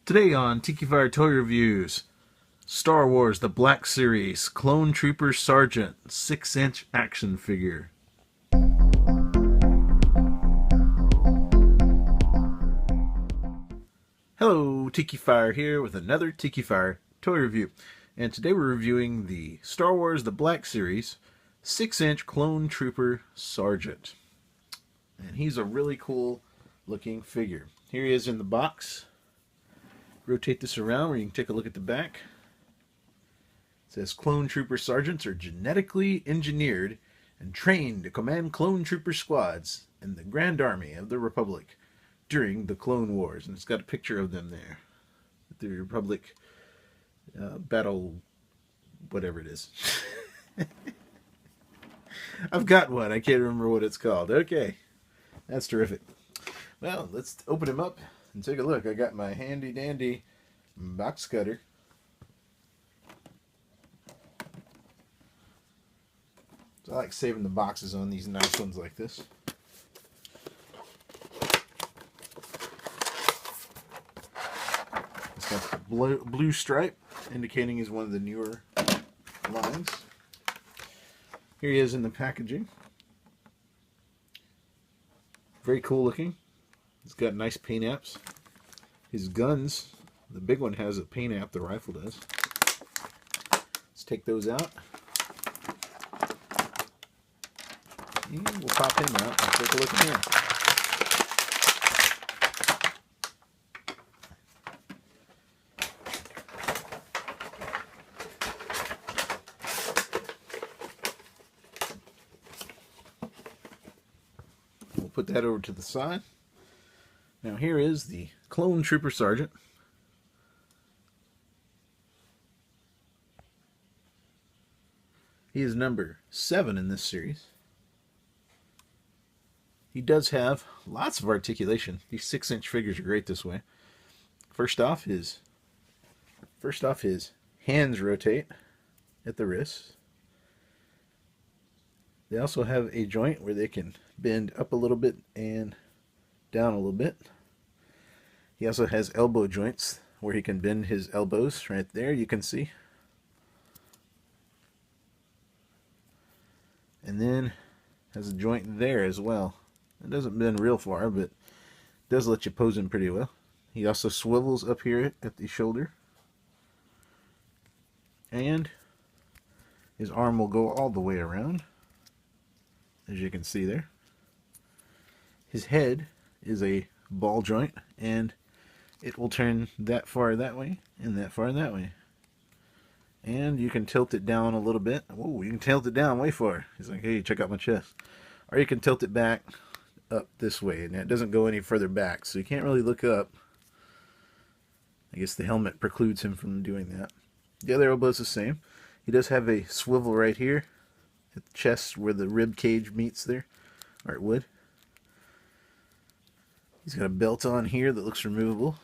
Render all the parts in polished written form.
Today on Tikifire Toy Reviews, Star Wars The Black Series Clone Trooper Sergeant 6-inch action figure. Hello, Tikifire here with another Tikifire Toy Review. And today we're reviewing the Star Wars The Black Series 6-inch Clone Trooper Sergeant. And he's a really cool looking figure. Here he is in the box. Rotate this around where you can take a look at the back. It says Clone Trooper Sergeants are genetically engineered and trained to command clone trooper squads in the Grand Army of the Republic during the Clone Wars. And it's got a picture of them there. The Republic battle, whatever it is. I've got one. I can't remember what it's called. Okay. That's terrific. Well, let's open him up and take a look. I got my handy dandy box cutter. So I like saving the boxes on these nice ones like this. It's got the blue stripe indicating he's one of the newer lines. Here he is in the packaging. Very cool looking. He's got nice paint apps. His guns, the big one has a paint app, the rifle does. Let's take those out. And we'll pop him out and take a look at him. We'll put that over to the side. Now here is the Clone Trooper Sergeant. He is number 7 in this series. He does have lots of articulation. These 6-inch figures are great this way. First off, his hands rotate at the wrists. They also have a joint where they can bend up a little bit and down a little bit. He also has elbow joints where he can bend his elbows right there, you can see. And then has a joint there as well. It doesn't bend real far, but does let you pose him pretty well. He also swivels up here at the shoulder. And his arm will go all the way around, as you can see there. His head is a ball joint, and it will turn that far that way and that far that way. And you can tilt it down a little bit. Whoa, you can tilt it down way far. He's like, hey, check out my chest. Or you can tilt it back up this way, and it doesn't go any further back, so you can't really look up. I guess the helmet precludes him from doing that. The other elbow is the same. He does have a swivel right here at the chest where the rib cage meets there, or it would. He's got a belt on here that looks removable.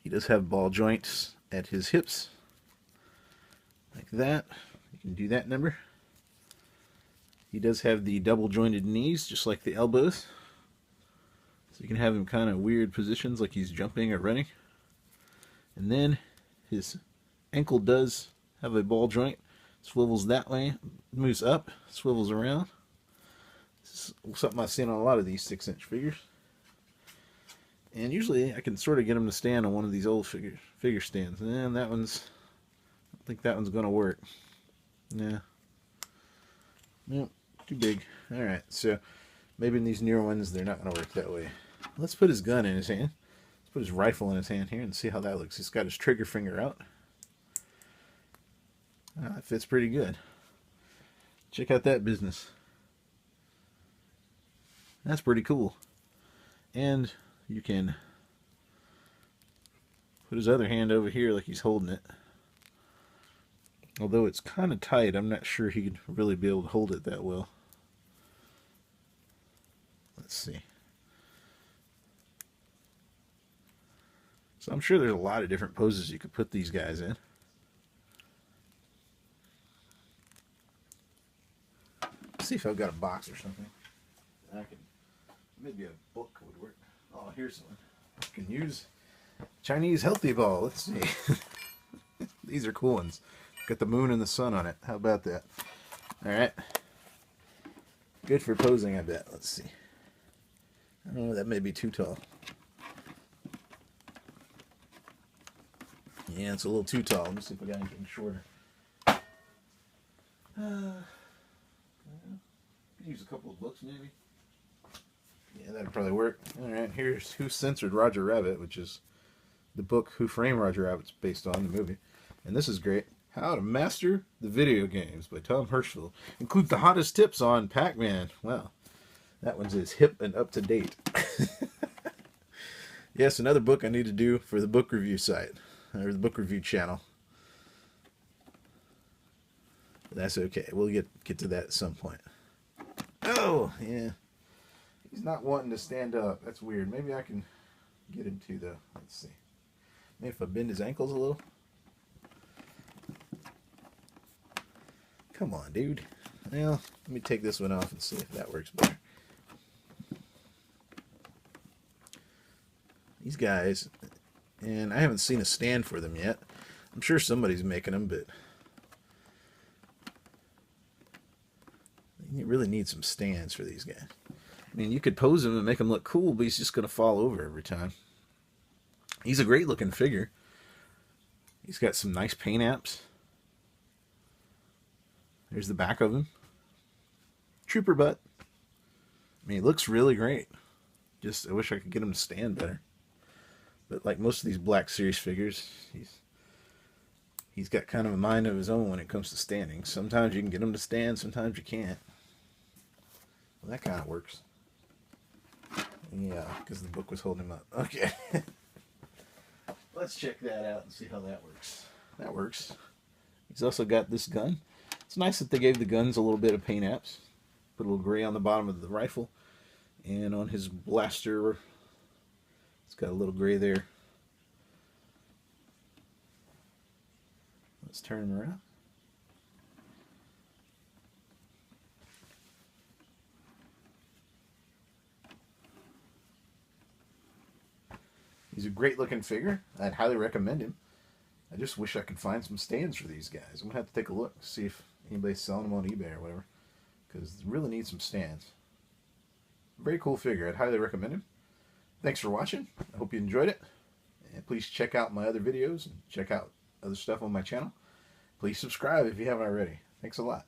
He does have ball joints at his hips, like that. You can do that number. He does have the double jointed knees, just like the elbows. So you can have him kind of weird positions, like he's jumping or running. And then his ankle does have a ball joint. Swivels that way, moves up, swivels around. This is something I've seen on a lot of these 6-inch figures. And usually I can sort of get them to stand on one of these old figure stands. And that one's, I don't think that one's going to work. Yeah. Nope, too big. Alright, so maybe in these newer ones they're not going to work that way. Let's put his gun in his hand. Let's put his rifle in his hand here and see how that looks. He's got his trigger finger out. It fits pretty good. Check out that business. That's pretty cool. And you can put his other hand over here like he's holding it. Although it's kind of tight, I'm not sure he'd really be able to hold it that well. Let's see. So I'm sure there's a lot of different poses you could put these guys in. Let's see if I've got a box or something. I can, maybe a book would work. Oh, here's one. You can use Chinese healthy ball. Let's see. These are cool ones. Got the moon and the sun on it. How about that? Alright. Good for posing, I bet. Let's see. I don't know, that may be too tall. Yeah, it's a little too tall. Let me see if I got anything shorter. Could use a couple of books, maybe. Yeah, that'd probably work. Alright, here's Who Censored Roger Rabbit, which is the book Who Framed Roger Rabbit's based on the movie. And this is great. How to Master the Video Games by Tom Hirschfeld. Includes the hottest tips on Pac-Man. Wow. That one's as hip and up to date. Yes, another book I need to do for the book review site. Or the book review channel. That's okay. We'll get to that at some point. Oh, yeah. He's not wanting to stand up. That's weird. Maybe I can get him to, though. Let's see. Maybe if I bend his ankles a little. Come on, dude. Well, let me take this one off and see if that works better. These guys, and I haven't seen a stand for them yet. I'm sure somebody's making them, but you really need some stands for these guys. I mean, you could pose him and make him look cool, but he's just going to fall over every time. He's a great looking figure. He's got some nice paint apps. There's the back of him. Trooper butt. I mean, he looks really great. Just, I wish I could get him to stand better. But like most of these Black Series figures, he's got kind of a mind of his own when it comes to standing. Sometimes you can get him to stand, sometimes you can't. Well, that kind of works. Yeah, because the book was holding him up. Okay. Let's check that out and see how that works. That works. He's also got this gun. It's nice that they gave the guns a little bit of paint apps. Put a little gray on the bottom of the rifle. And on his blaster, it's got a little gray there. Let's turn him around. He's a great looking figure. I'd highly recommend him. I just wish I could find some stands for these guys. I'm going to have to take a look, see if anybody's selling them on eBay or whatever. Because they really need some stands. Very cool figure. I'd highly recommend him. Thanks for watching. I hope you enjoyed it. And please check out my other videos and check out other stuff on my channel. Please subscribe if you haven't already. Thanks a lot.